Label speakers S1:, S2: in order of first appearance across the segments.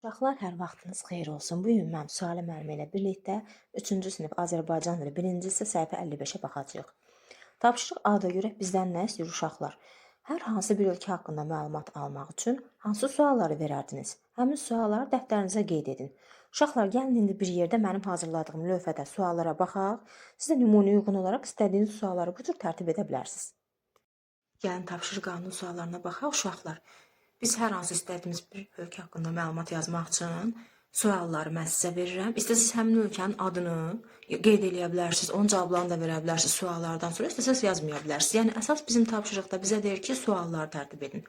S1: Uşaqlar, hər vaxtınız xeyir olsun. Bu gün mən Sualə müəllimə ilə birlikdə 3-cü sinif Azərbaycan dili 1-ci hissə səhifə 55-ə baxacağıq. Tapşırıq A-da görə bizdən nə istəyir uşaqlar? Hər hansı bir ölkə haqqında məlumat almaq üçün hansı sualları verərdiniz? Həmin sualları dəftərinizə qeyd edin. Uşaqlar, gəlin indi bir yerdə mənim hazırladığım lövhədə suallara baxaq. Siz də nümunəyə uyğun olaraq istədiyiniz sualları bu cür tərtib edə bilərsiniz. Gəlin tapşırıq A-nın suallarına baxaq uşaqlar. Biz hər hansı istədiyimiz bir ölkə haqqında məlumat yazmaq üçün sualları mən sizə verirəm. İstəsəz həmin ölkənin adını qeyd edə bilərsiniz, onun cavablarını da verə bilərsiniz suallardan sonra, istəsəz yazmaya bilərsiniz. Yəni əsas bizim tapşırıqda bizə deyir ki, sualları tərtib edin.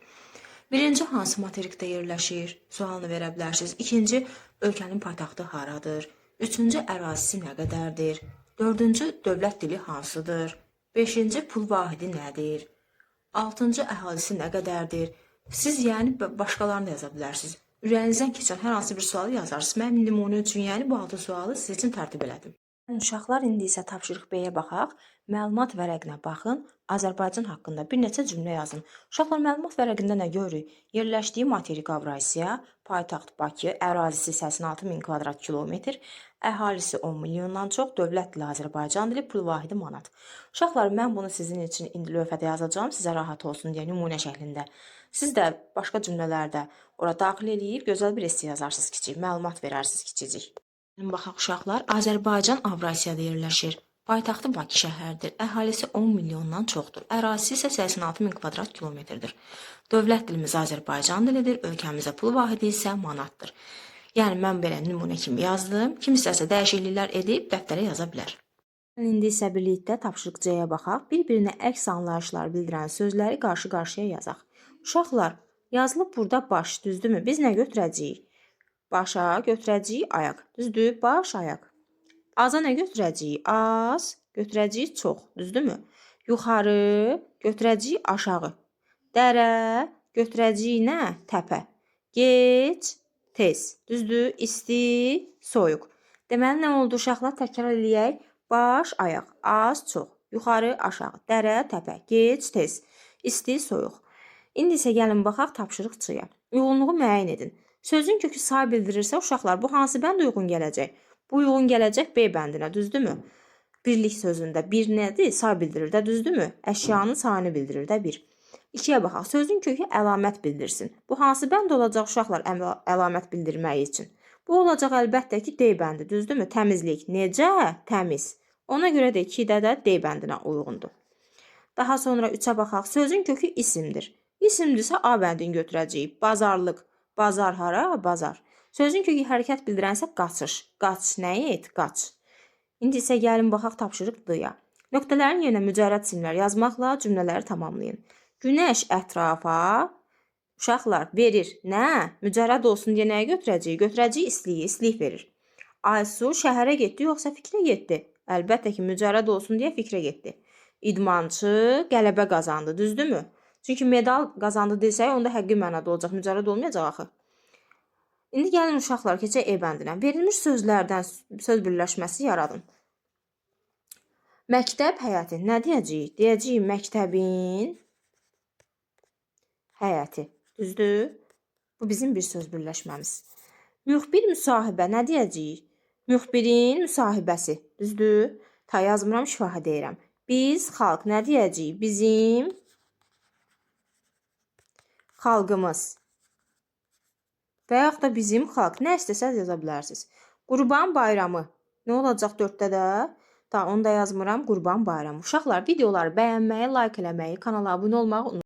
S1: Birinci, hansı materikdə yerləşir? Sualını verə bilərsiniz. İkinci, ölkənin paytaxtı haradır? Üçüncü, ərazisi nə qədərdir? Dördüncü, dövlət dili hansıdır? Beşinci, pul vahidi nədir? Altıncı, əhalisi nə qədərdir? Siz yəni başqalarını da yaza bilərsiniz. Ürəyinizdən keçən hər hansı bir sualı yazarsınız. Mən nümunə üçün yəni bu 6 sualı sizin üçün tərtib elədim. Uşaqlar, indi isə tapşırıq B-yə baxaq. Məlumat vərəqinə baxın. Azərbaycan haqqında bir neçə cümlə yazın. Uşaqlar, məlumat vərəqində nə görürük? Yerləşdiyi materik Avrasiya, paytaxt Bakı, ərazisi 86.000 kvadrat kilometr, əhalisi 10 milyondan çox, dövlət dili Azərbaycan dili, pul vahidi manat. Uşaqlar, mən bunu sizin üçün indi lövhədə yazacağam, sizə rahat olsun deyə nümunə şəklində. Siz də başqa cümlələrdə ora daxil edib gözəl bir esse yazarsınız kiçik, məlumat verərsiniz kiçicik. Baxaq uşaqlar, Azərbaycan Avrasiyada yerləşir. Paytaxtı Bakı şəhərdir. Əhalisi 10 milyondan çoxdur. Ərazisi isə 86.000 kvadrat kilometrdir. Dövlət dilimiz Azərbaycan dilidir. Ölkəmizə pul vahidi isə manatdır. Yəni mən belə nümunə kimi yazdım. Kim istərsə dəyişikliklər edib dəftərə yaza bilər. İndi isə birlikdə tapşırıq C-yə baxaq. Bir-birinə əks anlayışlar bildirən sözləri qarşı-qarşıya yazaq. Uşaqlar, yazılıb burada baş, düzdürmü? Biz nə götürəcəyik? Başa götürəcəyik ayaq, düzdür? Baş, ayaq. Aza nə götürəcəyik? Az, götürəcəyik çox, düzdürmü? Yuxarı, götürəcəyik aşağı. Dərə, götürəcəyik nə? Təpə. Gec, tez, düzdür? İsti, soyuq. Deməli, nə oldu uşaqlar? Təkrar eləyək. Baş, ayaq, az, çox. Yuxarı, aşağı. Dərə, təpə. Gec, tez. İsti, soyuq. İndi isə gəlin baxaq tapşırıq C-yə. Uyğunluğu müəyyən edin. Sözün kökü say bildirirsə, uşaqlar, bu hansı bənd uyğun gələcək? Bu uyğun gələcək B bəndinə, düzdürmü? Birlik sözündə bir nədir? Say bildirir də, düzdürmü? Əşyanın sayını bildirir də 1. 2-yə baxaq. Sözün kökü əlamət bildirsin. Bu hansı bənd olacaq uşaqlar əlamət bildirmək üçün? Bu olacaq əlbəttə ki, D bəndi, düzdürmü? Təmizlik. Necə? Təmiz. Ona görə də 2-də də D bəndinə uyğundur. Daha sonra 3-ə baxaq. Sözün kökü isimdir. İsimdirsə A bəndini götürəcəyik. Bazarlıq. Bazar hara? Bazar. Sözün kökü hərəkət bildirənsə qaçış. Qaç nəyi et? Qaç. İndi isə gəlin baxaq tapşırıq D-ya. Nöqtələrin yerinə mücərrəd simlər yazmaqla cümlələri tamamlayın. Günəş ətrafa uşaqlar verir. Nə? Mücərrəd olsun deyə nəyi götürəcəyik? Götürəcəyik istiliyi. İstilik verir. Aysu şəhərə getdi yoxsa fikrə getdi? Əlbəttə ki, mücərrəd olsun deyə fikrə getdi. İdmançı qələbə qazandı, düzdürmü? Çünki medal qazandı desək, onda həqiqi mənada olacaq, mücərrəd olmayacaq axı. İndi gəlin uşaqlar, keçək E bəndinə. Verilmiş sözlərdən söz birləşməsi yaradın. Məktəb həyəti. Nə deyəcəyik? Deyəcəyik məktəbin həyəti. Düzdür? Bu bizim bir söz birləşməmiz. Müxbir müsahibə. Nə deyəcəyik? Müxbirin müsahibəsi. Düzdür? Ta yazmıram, şifahi deyirəm. Biz xalq. Nə deyəcəyik? Bizim xalqımız və yaxud da bizim xalq. Nə istəsəz yaza bilərsiniz. Qurban bayramı. Nə olacaq 4-də də? Onu da yazmıram. Qurban bayramı. Uşaqlar, videoları bəyənməyi, like eləməyi, kanala abunə olmağı unutmayın.